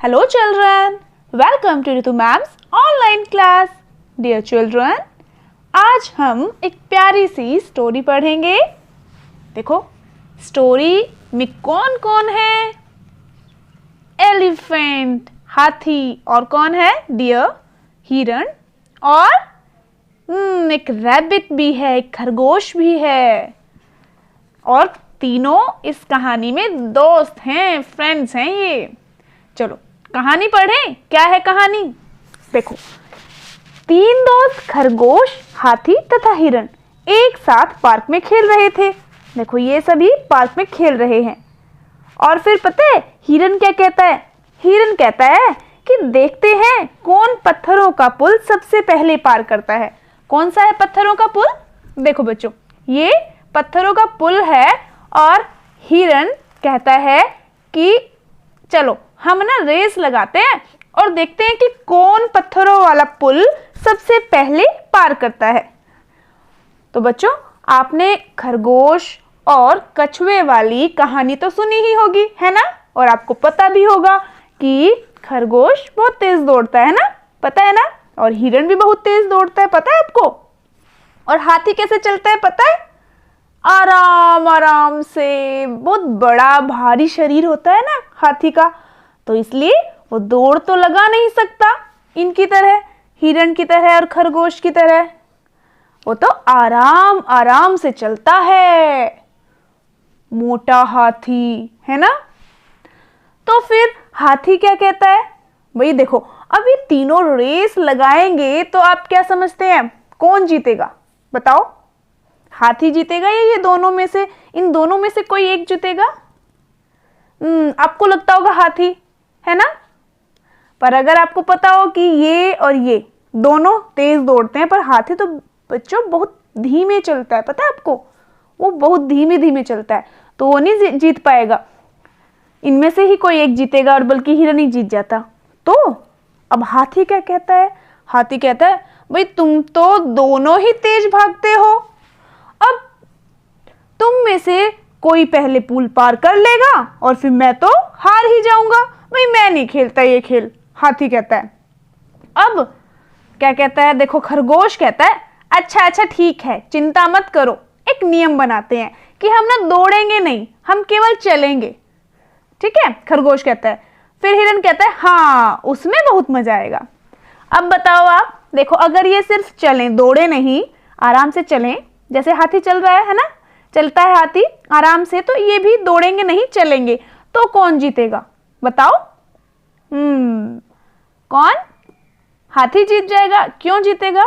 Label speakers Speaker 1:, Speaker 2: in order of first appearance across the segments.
Speaker 1: Hello children, welcome to Ritu Ma'am's online class. Dear children, आज हम एक प्यारी सी स्टोरी पढ़ेंगे। देखो स्टोरी में कौन कौन है? एलिफेंट हाथी, और कौन है? डियर हिरण, और एक रैबिट भी है, एक खरगोश भी है, और तीनों इस कहानी में दोस्त हैं, फ्रेंड्स हैं ये। चलो कहानी पढ़ें। क्या है कहानी? देखो, तीन दोस्त खरगोश, हाथी तथा हिरण एक साथ पार्क में खेल रहे थे। देखो ये सभी पार्क में खेल रहे हैं। और फिर पता है हिरण क्या कहता है? हिरण कहता है कि देखते हैं कौन पत्थरों का पुल सबसे पहले पार करता है। कौन सा है पत्थरों का पुल? देखो बच्चों, ये पत्थरों का पुल है। और हिरण कहता है कि चलो हम ना रेस लगाते हैं और देखते हैं कि कौन पत्थरों वाला पुल सबसे पहले पार करता है। तो बच्चों, आपने खरगोश और कछुए वाली कहानी तो सुनी ही होगी, है ना? और आपको पता भी होगा कि खरगोश बहुत तेज दौड़ता है ना, पता है ना? और हिरण भी बहुत तेज दौड़ता है, पता है आपको? और हाथी कैसे चलता है पता है? आराम आराम से। बहुत बड़ा भारी शरीर होता है ना हाथी का, तो इसलिए वो दौड़ तो लगा नहीं सकता इनकी तरह, हिरण की तरह और खरगोश की तरह। वो तो आराम आराम से चलता है, मोटा हाथी, है ना? तो फिर हाथी क्या कहता है? भाई देखो, अब ये तीनों रेस लगाएंगे तो आप क्या समझते हैं कौन जीतेगा? बताओ, हाथी जीतेगा या ये दोनों में से, इन दोनों में से कोई एक जीतेगा? आपको लगता होगा हाथी, है ना? पर अगर आपको पता हो कि ये और ये दोनों तेज दौड़ते हैं, पर हाथी तो बच्चों बहुत धीमे चलता है, पता है आपको? वो बहुत धीमे धीमे चलता है, तो वो नहीं जीत पाएगा। इनमें से ही कोई एक जीतेगा, और बल्कि हिरण ही जीत जाता। तो अब हाथी क्या कहता है? हाथी कहता है भाई तुम तो दोनों ही तेज भागते हो, अब तुम में से कोई पहले पुल पार कर लेगा और फिर मैं तो हार ही जाऊंगा। भाई मैं नहीं खेलता ये खेल, हाथी कहता है। अब क्या कहता है? देखो खरगोश कहता है अच्छा अच्छा ठीक है, चिंता मत करो, एक नियम बनाते हैं कि हम ना दौड़ेंगे नहीं, हम केवल चलेंगे। ठीक है, खरगोश कहता है। फिर हिरण कहता है हाँ, उसमें बहुत मजा आएगा। अब बताओ आप, देखो अगर ये सिर्फ चलें, दौड़े नहीं, आराम से चलें, जैसे हाथी चल रहा है ना, चलता है हाथी आराम से, तो ये भी दौड़ेंगे नहीं, चलेंगे, तो कौन जीतेगा बताओ? कौन? हाथी जीत जाएगा। क्यों जीतेगा?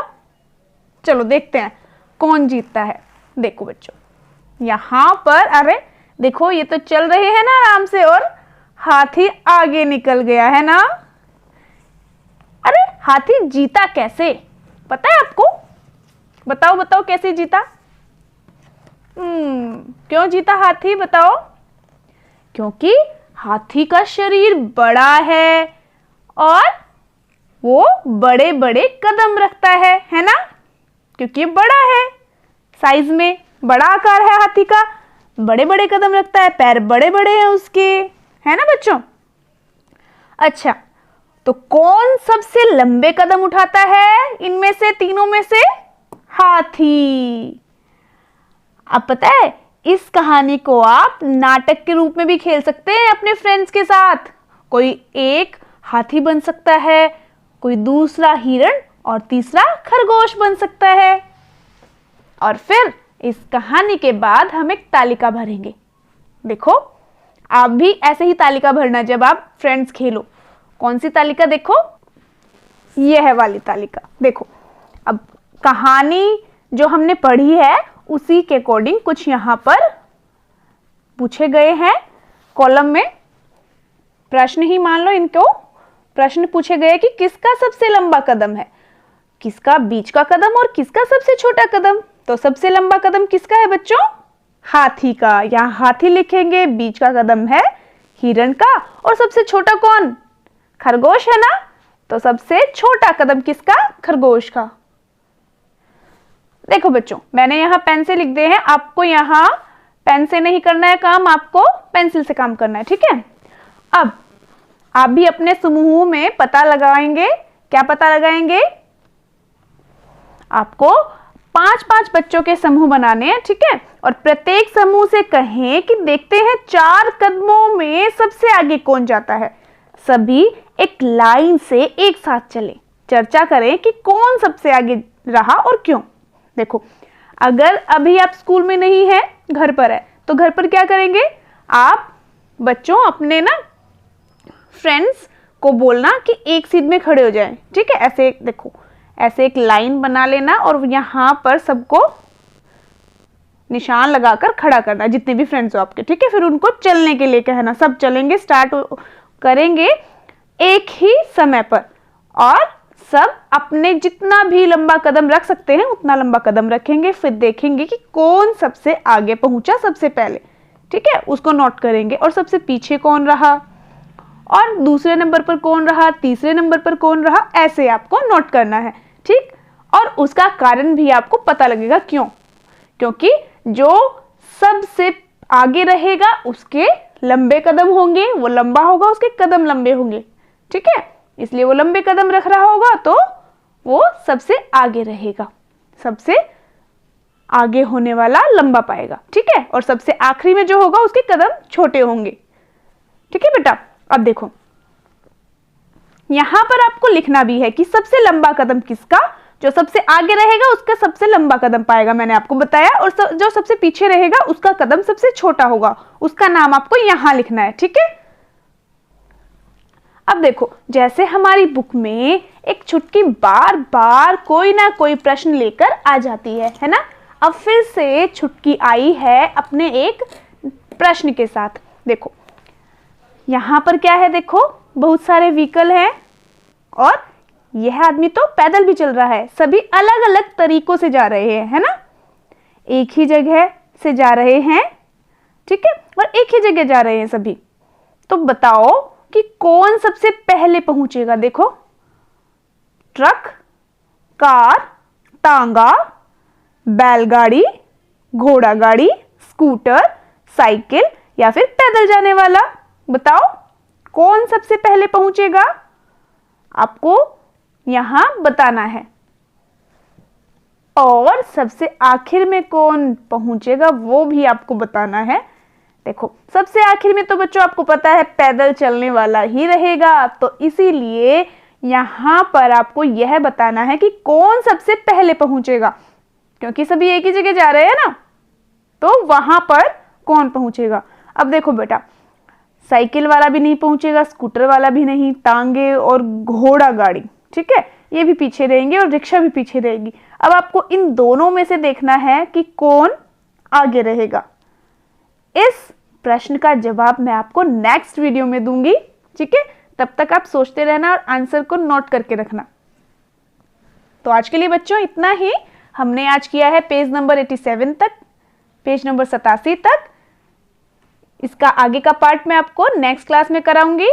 Speaker 1: चलो देखते हैं कौन जीतता है। देखो बच्चों, यहां पर अरे देखो ये तो चल रहे हैं ना आराम से, और हाथी आगे निकल गया है ना। अरे हाथी जीता कैसे, पता है आपको? बताओ बताओ कैसे जीता? क्यों जीता हाथी बताओ? क्योंकि हाथी का शरीर बड़ा है और वो बड़े बड़े कदम रखता है ना? क्योंकि बड़ा है, साइज में बड़ा आकार है हाथी का, बड़े बड़े कदम रखता है, पैर बड़े बड़े हैं उसके, है ना बच्चों? अच्छा, तो कौन सबसे लंबे कदम उठाता है इनमें से, तीनों में से? हाथी। अब पता है इस कहानी को आप नाटक के रूप में भी खेल सकते हैं अपने फ्रेंड्स के साथ। कोई एक हाथी बन सकता है, कोई दूसरा हिरण, और तीसरा खरगोश बन सकता है। और फिर इस कहानी के बाद हम एक तालिका भरेंगे। देखो आप भी ऐसे ही तालिका भरना जब आप फ्रेंड्स खेलो। कौन सी तालिका? देखो ये है वाली तालिका। देखो अब कहानी जो हमने पढ़ी है उसी के अकॉर्डिंग कुछ यहाँ पर पूछे गए हैं कॉलम में प्रश्न ही मान लो इनको। प्रश्न पूछे गए कि किसका सबसे लंबा कदम है, किसका बीच का कदम, और किसका सबसे छोटा कदम। तो सबसे लंबा कदम किसका है बच्चों? हाथी का। यहाँ हाथी लिखेंगे, बीच का कदम है हिरण का, और सबसे छोटा कौन? खरगोश है ना, तो सबसे छोटा कदम किसका? खरगोश का। देखो बच्चों, मैंने यहाँ पेन से लिख दिए हैं, आपको यहाँ पेन से नहीं करना है काम, आपको पेंसिल से काम करना है, ठीक है? अब आप भी अपने समूह में पता लगाएंगे। क्या पता लगाएंगे? आपको 5-5 बच्चों के समूह बनाने हैं, ठीक है। और प्रत्येक समूह से कहें कि देखते हैं 4 कदमों में सबसे आगे कौन जाता है। सभी एक लाइन से एक साथ चले, चर्चा करें कि कौन सबसे आगे रहा और क्यों। देखो, अगर अभी आप स्कूल में नहीं है, घर पर है, तो घर पर क्या करेंगे? आप बच्चों अपने ना फ्रेंड्स को बोलना कि एक सीध में खड़े हो जाएं, ठीक है। ऐसे देखो, ऐसे एक लाइन बना लेना और यहाँ पर सबको निशान लगाकर खड़ा करना, जितने भी फ्रेंड्स हो आपके, ठीक है। फिर उनको चलने के लिए कहना, सब चलेंगे, स्टार्ट करेंगे एक ही समय पर, और सब अपने जितना भी लंबा कदम रख सकते हैं उतना लंबा कदम रखेंगे। फिर देखेंगे कि कौन सबसे आगे पहुंचा सबसे पहले, ठीक है, उसको नोट करेंगे। और सबसे पीछे कौन रहा, और दूसरे नंबर पर कौन रहा, तीसरे नंबर पर कौन रहा, ऐसे आपको नोट करना है, ठीक। और उसका कारण भी आपको पता लगेगा, क्यों? क्योंकि जो सबसे आगे रहेगा उसके लंबे कदम होंगे, वो लंबा होगा, उसके कदम लंबे होंगे, ठीक है। इसलिए वो लंबे कदम रख रहा होगा तो वो सबसे आगे रहेगा, सबसे आगे होने वाला लंबा पाएगा, ठीक है। और सबसे आखिरी में जो होगा उसके कदम छोटे होंगे, ठीक है बेटा। अब देखो, यहां पर आपको लिखना भी है कि सबसे लंबा कदम किसका, जो सबसे आगे रहेगा उसका सबसे लंबा कदम पाएगा, मैंने आपको बताया। और जो सबसे पीछे रहेगा उसका कदम सबसे छोटा होगा, उसका नाम आपको यहां लिखना है, ठीक है। अब देखो, जैसे हमारी बुक में एक छुटकी बार बार कोई ना कोई प्रश्न लेकर आ जाती है ना। अब फिर से छुटकी आई है अपने एक प्रश्न के साथ। देखो, यहां पर क्या है, देखो बहुत सारे व्हीकल हैं और यह आदमी तो पैदल भी चल रहा है। सभी अलग अलग तरीकों से जा रहे हैं, है ना। एक ही जगह से जा रहे हैं, ठीक है, और एक ही जगह जा रहे हैं सभी। तो बताओ कि कौन सबसे पहले पहुंचेगा। देखो, ट्रक, कार, तांगा, बैलगाड़ी, घोड़ा गाड़ी, स्कूटर, साइकिल या फिर पैदल जाने वाला। बताओ कौन सबसे पहले पहुंचेगा, आपको यहां बताना है। और सबसे आखिर में कौन पहुंचेगा वो भी आपको बताना है। देखो, सबसे आखिर में तो बच्चों आपको पता है पैदल चलने वाला ही रहेगा, तो इसीलिए यहां पर आपको यह बताना है कि कौन सबसे पहले पहुंचेगा, क्योंकि सभी एक ही जगह जा रहे हैं ना, तो वहां पर कौन पहुंचेगा। अब देखो बेटा, साइकिल वाला भी नहीं पहुंचेगा, स्कूटर वाला भी नहीं, तांगे और घोड़ा गाड़ी, ठीक है, ये भी पीछे रहेंगे और रिक्शा भी पीछे रहेगी। अब आपको इन दोनों में से देखना है कि कौन आगे रहेगा। इस प्रश्न का जवाब मैं आपको नेक्स्ट वीडियो में दूंगी, ठीक है। तब तक आप सोचते रहना और आंसर को नोट करके रखना। तो आज के लिए बच्चों इतना ही। हमने आज किया है पेज नंबर 87 तक, पेज नंबर 87 तक। इसका आगे का पार्ट मैं आपको नेक्स्ट क्लास में कराऊंगी।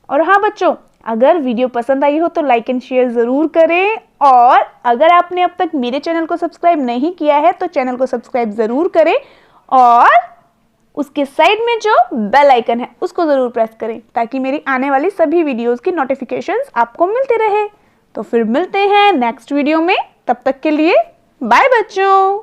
Speaker 1: और हाँ बच्चों, अगर वीडियो पसंद आई हो तो लाइक एंड शेयर जरूर करें, और अगर आपने अब तक मेरे चैनल को सब्सक्राइब नहीं किया है तो चैनल को सब्सक्राइब जरूर करें, और उसके साइड में जो बेल आइकन है उसको जरूर प्रेस करें, ताकि मेरी आने वाली सभी वीडियोस की नोटिफिकेशंस आपको मिलते रहे। तो फिर मिलते हैं नेक्स्ट वीडियो में, तब तक के लिए बाय बच्चों।